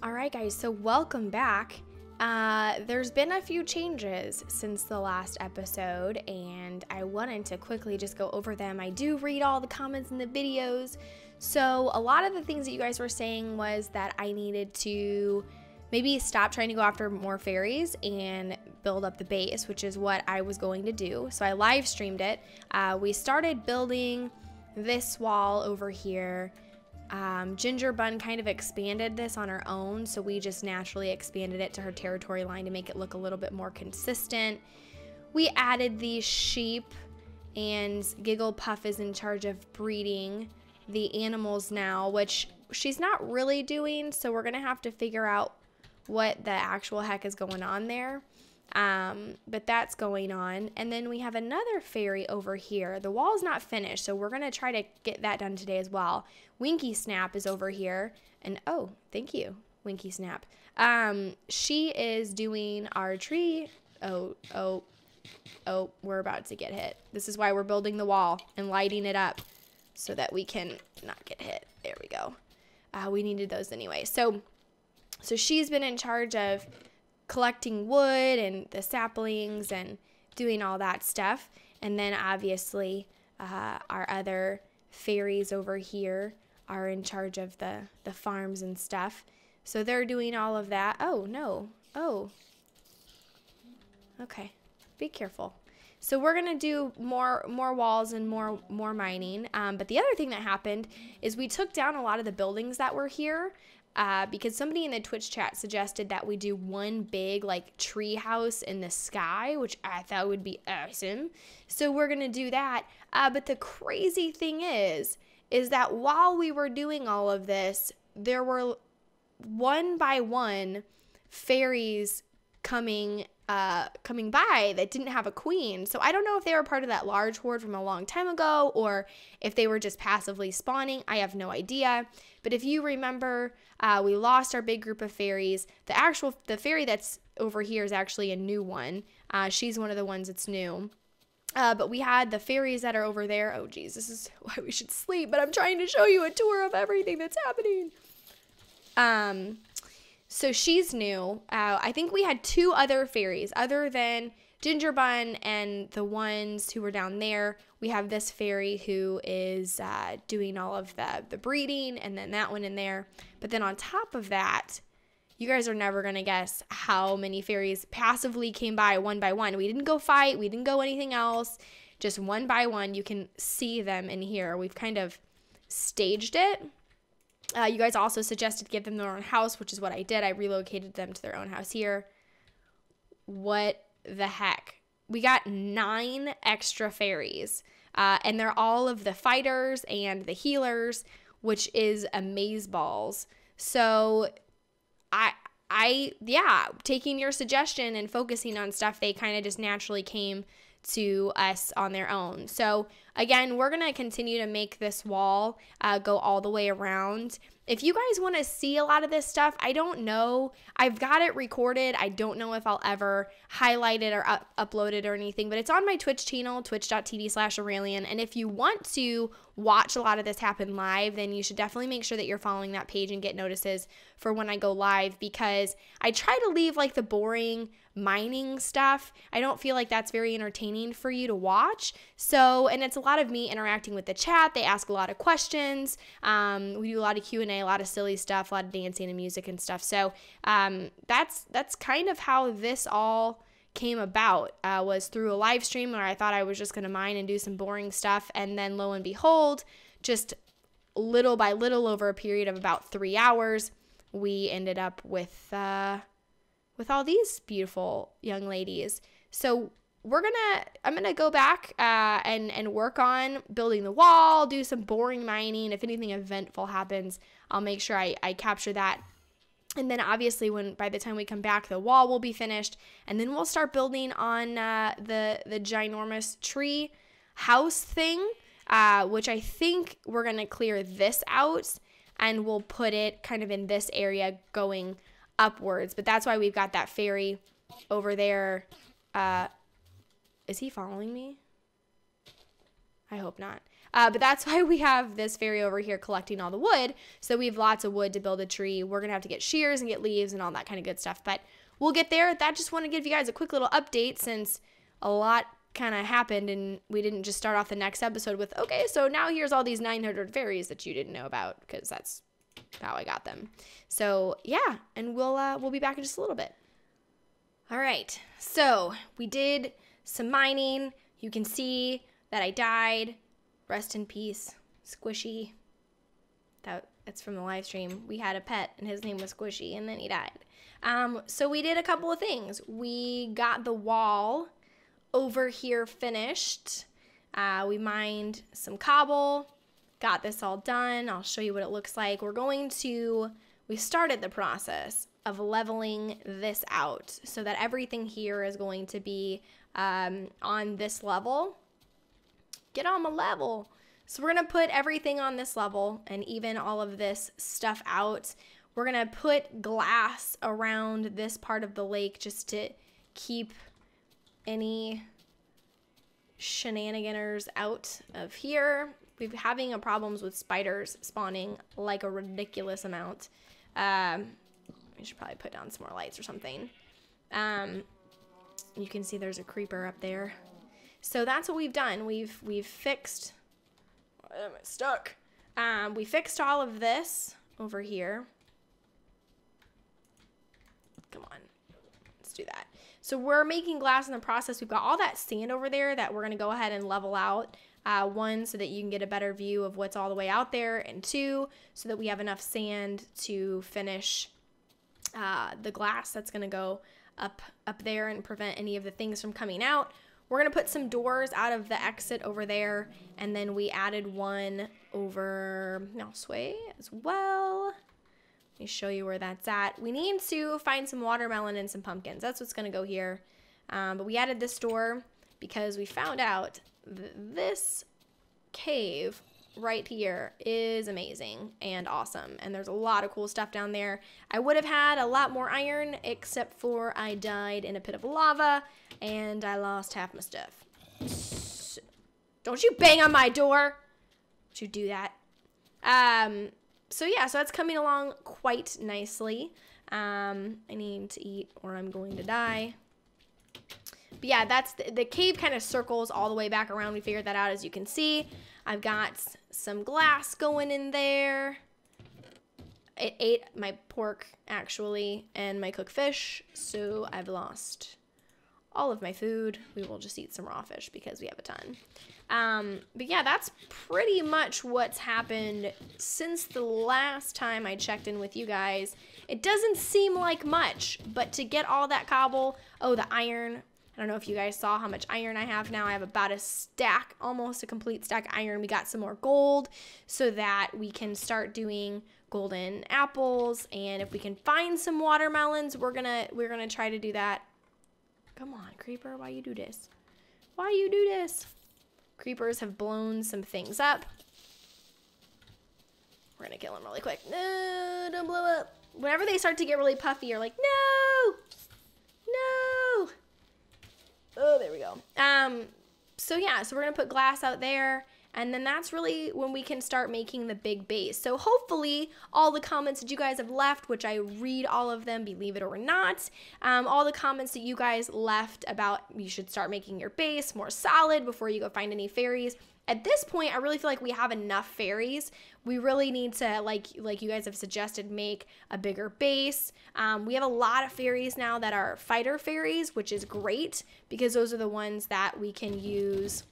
Alright guys, so welcome back. There's been a few changes since the last episode, and I wanted to quickly just go over them. I do read all the comments in the videos, so a lot of the things that you guys were saying was that I needed to maybe stop trying to go after more fairies and build up the base, which is what I was going to do. So I live streamed it. We started building this wall over here. Ginger Bun kind of expanded this on her own, so we just naturally expanded it to her territory line to make it look a little bit more consistent. We added these sheep, and Giggle Puff is in charge of breeding the animals now, which she's not really doing, so we're gonna have to figure out what the actual heck is going on there. But that's going on. And then we have another fairy over here. The wall's not finished, so we're gonna try to get that done today as well. Winky Snap is over here, and oh, thank you, Winky Snap. She is doing our tree. Oh, we're about to get hit. This is why we're building the wall and lighting it up so that we can not get hit. There we go. We needed those anyway. So she's been in charge of collecting wood and the saplings and doing all that stuff. And then obviously our other fairies over here are in charge of the farms and stuff. So they're doing all of that. Oh, no. Oh. Okay. Be careful. So we're going to do more walls and more mining. But the other thing that happened is we took down a lot of the buildings that were here. Because somebody in the Twitch chat suggested that we do one big like tree house in the sky, which I thought would be awesome. So we're gonna do that. But the crazy thing is that while we were doing all of this, there were one by one fairies coming by that didn't have a queen. So I don't know if they were part of that large horde from a long time ago or if they were just passively spawning. I have no idea. But if you remember, we lost our big group of fairies. The fairy that's over here is actually a new one. She's one of the ones that's new. But we had the fairies that are over there. Oh geez, this is why we should sleep, but I'm trying to show you a tour of everything that's happening. So she's new. I think we had two other fairies other than Ginger Bun and the ones who were down there. We have this fairy who is doing all of the breeding, and then that one in there. But then on top of that, you guys are never going to guess how many fairies passively came by one. We didn't go fight. We didn't go anything else. Just one by one. You can see them in here. We've kind of staged it. You guys also suggested give them their own house, which is what I did. I relocated them to their own house here. What the heck? We got 9 extra fairies, and they're all of the fighters and the healers, which is amazeballs. So yeah, taking your suggestion and focusing on stuff, they kind of just naturally came to us on their own. So again, we're going to continue to make this wall go all the way around. If you guys want to see a lot of this stuff, I don't know. I've got it recorded. I don't know if I'll ever highlight it or upload it or anything, but it's on my Twitch channel, twitch.tv/Aurelian. And if you want to watch a lot of this happen live, then you should definitely make sure that you're following that page and get notices for when I go live, because I try to leave like the boring mining stuff. I don't feel like that's very entertaining for you to watch. So, and it's a lot of me interacting with the chat. They ask a lot of questions. We do a lot of Q&A, a lot of silly stuff, a lot of dancing and music and stuff. So that's kind of how this all came about, was through a live stream where I thought I was just going to mine and do some boring stuff. And then lo and behold, just little by little over a period of about 3 hours, we ended up with all these beautiful young ladies. So I'm gonna go back and work on building the wall, do some boring mining. If anything eventful happens, I'll make sure I capture that. And then obviously by the time we come back, the wall will be finished, and then we'll start building on the ginormous tree house thing, which I think we're gonna clear this out, and we'll put it kind of in this area going upwards. But that's why we've got that fairy over there. Is he following me? I hope not. But that's why we have this fairy over here collecting all the wood. So we have lots of wood to build a tree. We're going to have to get shears and get leaves and all that kind of good stuff. But we'll get there. That just want to give you guys a quick little update since a lot kind of happened and we didn't just start off the next episode with, okay, so now here's all these 900 fairies that you didn't know about, because that's how I got them. So yeah, and we'll be back in just a little bit. All right, so we did some mining. You can see that I died. Rest in peace, Squishy. That's from the live stream. We had a pet and his name was Squishy, and then he died. So we did a couple of things. We got the wall over here finished. We mined some cobble, got this all done. I'll show you what it looks like. We started the process of leveling this out so that everything here is going to be on this level. Get on my level. So we're gonna put everything on this level and even all of this stuff out. We're gonna put glass around this part of the lake just to keep any shenaniganers out of here. We've been having problems with spiders spawning like a ridiculous amount. We should probably put down some more lights or something. You can see there's a creeper up there. So that's what we've done. We've fixed. Why am I stuck? We fixed all of this over here. Come on, let's do that. So we're making glass in the process. We've got all that sand over there that we're going to go ahead and level out. One, so that you can get a better view of what's all the way out there. And two, so that we have enough sand to finish the glass that's going to go up there and prevent any of the things from coming out. We're going to put some doors out of the exit over there. And then we added one over Mouseway as well. Let me show you where that's at. We need to find some watermelon and some pumpkins. That's what's going to go here. But we added this door because we found out this cave right here is amazing and awesome. And there's a lot of cool stuff down there. I would have had a lot more iron, except for I died in a pit of lava and I lost half my stuff. Don't you bang on my door. Don't you do that. So yeah, so that's coming along quite nicely. I need to eat or I'm going to die. But yeah, that's the cave kind of circles all the way back around. We figured that out, as you can see. I've got some glass going in there. It ate my pork, actually, and my cooked fish, so I've lost all of my food. We will just eat some raw fish because we have a ton. But yeah, that's pretty much what's happened since the last time I checked in with you guys. It doesn't seem like much, but to get all that cobble, oh, the iron. I don't know if you guys saw how much iron I have now. I have about a stack, almost a complete stack of iron. We got some more gold so that we can start doing golden apples. And if we can find some watermelons, we're gonna try to do that. Come on, creeper, why you do this? Why you do this? Creepers have blown some things up. We're gonna kill them really quick. No, don't blow up. Whenever they start to get really puffy, you're like, no, no. Oh, there we go. So yeah, so we're gonna put glass out there, and then that's really when we can start making the big base. So hopefully all the comments that you guys have left, which I read all of them, believe it or not, all the comments that you guys left about you should start making your base more solid before you go find any fairies. At this point, I really feel like we have enough fairies. We really need to, like you guys have suggested, make a bigger base. We have a lot of fairies now that are fighter fairies, which is great because those are the ones that we can use.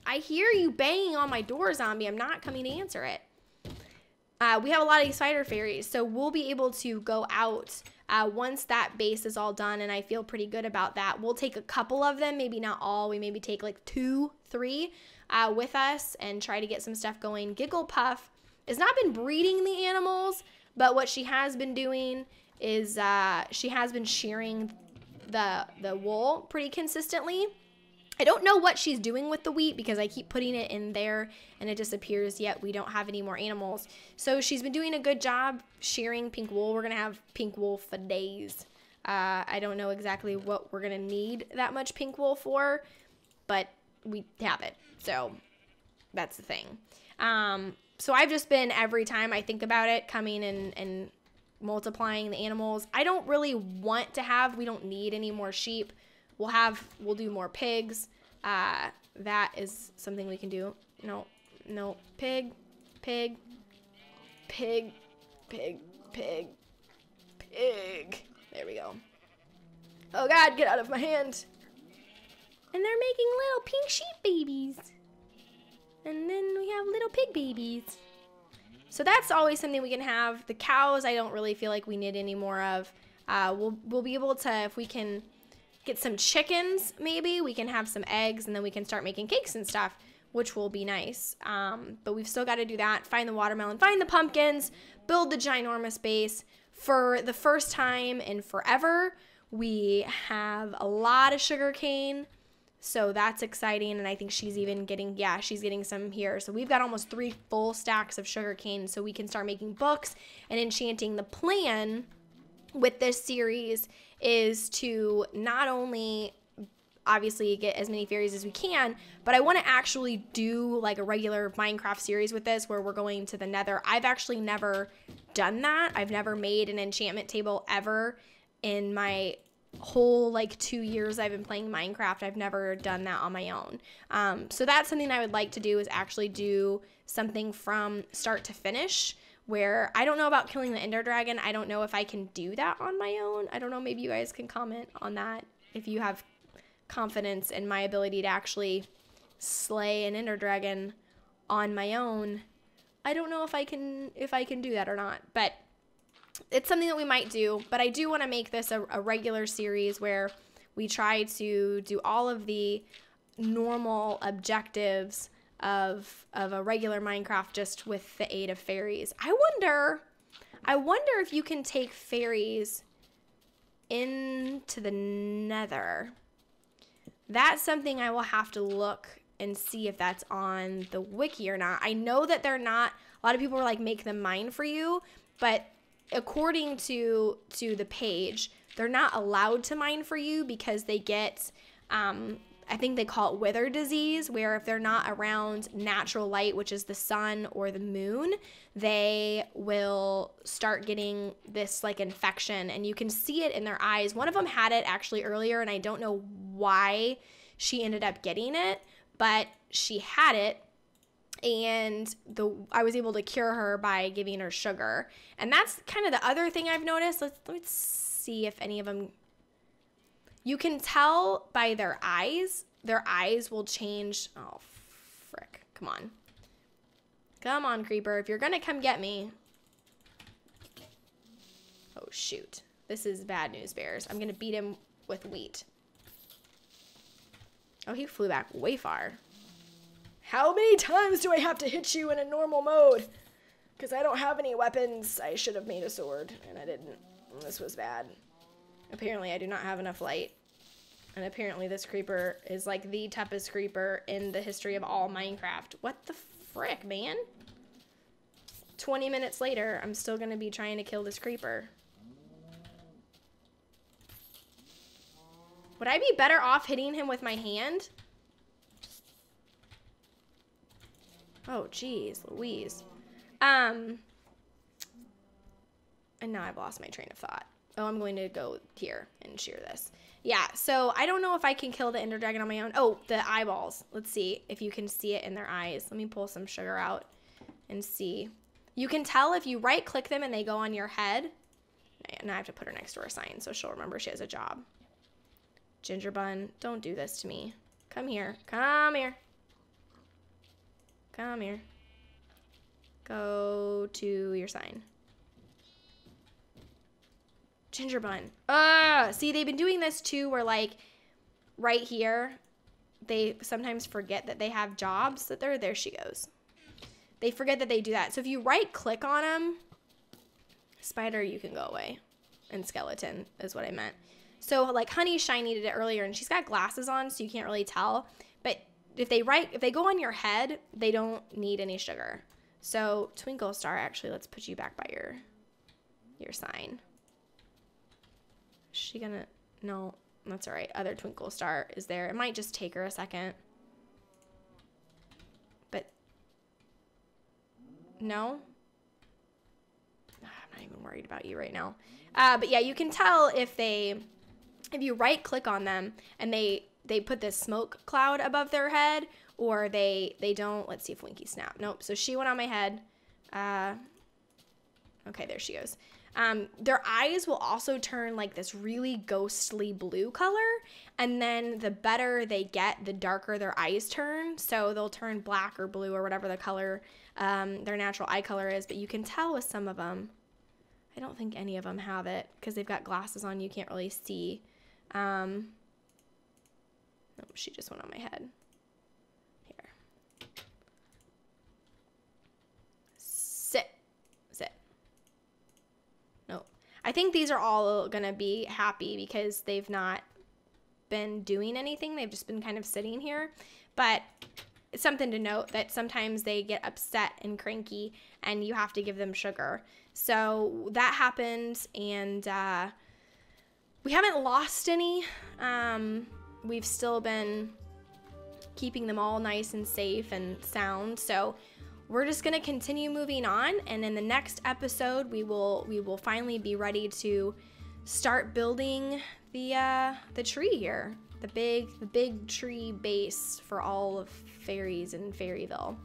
I hear you banging on my door, zombie. I'm not coming to answer it. We have a lot of these fighter fairies, so we'll be able to go out once that base is all done, and I feel pretty good about that. We'll take a couple of them, maybe not all. We maybe take like 2, 3 with us and try to get some stuff going. Gigglepuff has not been breeding the animals, but what she has been doing is she has been shearing the wool pretty consistently. I don't know what she's doing with the wheat because I keep putting it in there and it disappears, yet we don't have any more animals. So she's been doing a good job shearing pink wool. We're going to have pink wool for days. I don't know exactly what we're going to need that much pink wool for, but we have it. So That's the thing. So I've just been, every time I think about it, coming and multiplying the animals. I don't really want to have, we don't need any more sheep. We'll do more pigs. That is something we can do. No, pig, pig, pig, pig, pig, pig. There we go. Oh God, get out of my hand. And they're making little pink sheep babies. And then we have little pig babies. So that's always something we can have. The cows, I don't really feel like we need any more of. We'll be able to, if we can get some chickens, maybe we can have some eggs, and then we can start making cakes and stuff, which will be nice. But we've still got to do that. Find the watermelon, find the pumpkins, build the ginormous base. For the first time in forever, we have a lot of sugar cane. So that's exciting, and I think she's even getting, she's getting some here. So we've got almost 3 full stacks of sugar cane, so we can start making books and enchanting. The plan with this series is to not only obviously get as many fairies as we can, but I want to actually do like a regular Minecraft series with this where we're going to the Nether. I've actually never done that. I've never made an enchantment table ever in my whole like 2 years I've been playing Minecraft. I've never done that on my own. So that's something I would like to do, is actually do something from start to finish, where I don't know about killing the Ender Dragon. I don't know if I can do that on my own. I don't know, maybe you guys can comment on that if you have confidence in my ability to actually slay an Ender Dragon on my own. I don't know if I can do that or not, but it's something that we might do. But I do want to make this a regular series where we try to do all of the normal objectives of a regular Minecraft, just with the aid of fairies. I wonder if you can take fairies into the Nether. That's something I will have to look and see if that's on the wiki or not. I know that they're not, a lot of people are like, make them mine for you, but according to the page, they're not allowed to mine for you because they get, I think they call it wither disease, where if they're not around natural light, which is the sun or the moon, they will start getting this like infection, and you can see it in their eyes. One of them had it actually earlier, and I don't know why she ended up getting it, but she had it. And I was able to cure her by giving her sugar. And that's kind of the other thing I've noticed. Let's see if any of them, you can tell by their eyes. Their eyes will change. Oh, frick. Come on. Come on, creeper. If you're going to come get me. Oh, shoot. This is bad news, bears. I'm going to beat him with wheat. Oh, he flew back way far. How many times do I have to hit you in a normal mode? Because I don't have any weapons. I should have made a sword, and I didn't. This was bad. Apparently, I do not have enough light. And apparently, this creeper is like the toughest creeper in the history of all Minecraft. What the frick, man? 20 minutes later, I'm still going to be trying to kill this creeper. Would I be better off hitting him with my hand? Oh, geez, Louise. And now I've lost my train of thought. Oh, I'm going to go here and shear this. Yeah, so I don't know if I can kill the Ender Dragon on my own. Oh, the eyeballs. Let's see if you can see it in their eyes. Let me pull some sugar out and see. You can tell if you right-click them and they go on your head. Now I have to put her next to her sign so she'll remember she has a job. Ginger Bun, don't do this to me. Come here. Come here. Come here. Go to your sign. Ginger Bun. See, they've been doing this too, where like right here, they sometimes forget that they have jobs. There she goes. They forget that they do that. So if you right click on them, spider, you can go away. And skeleton is what I meant. So like Honey Shiny did it earlier, and she's got glasses on, so you can't really tell. But if they go on your head, they don't need any sugar. So Twinkle Star, actually, let's put you back by your sign. Is she gonna? No, that's all right. Other Twinkle Star is there. It might just take her a second. But No? I'm not even worried about you right now. But yeah, you can tell if you right click on them and they put this smoke cloud above their head, or they don't. Let's see if Winky snapped. Nope. So she went on my head. Okay, there she goes. Their eyes will also turn like this really ghostly blue color, and then the better they get, the darker their eyes turn. So they'll turn black or blue or whatever the color their natural eye color is. But you can tell with some of them. I don't think any of them have it because they've got glasses on. You can't really see. Oh, she just went on my head. Here. Sit. Nope. I think these are all gonna be happy because they've not been doing anything. They've just been kind of sitting here. But it's something to note that sometimes they get upset and cranky and you have to give them sugar. So that happened, and we haven't lost any. We've still been keeping them all nice and safe and sound. So we're just gonna continue moving on, and in the next episode, we will finally be ready to start building the tree here, the big tree base for all of Fairies in Fairyville.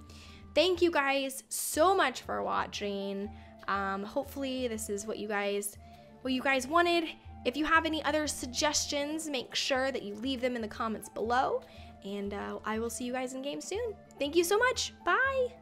Thank you guys so much for watching. Hopefully this is what you guys wanted. If you have any other suggestions, make sure that you leave them in the comments below, and I will see you guys in game soon. Thank you so much. Bye.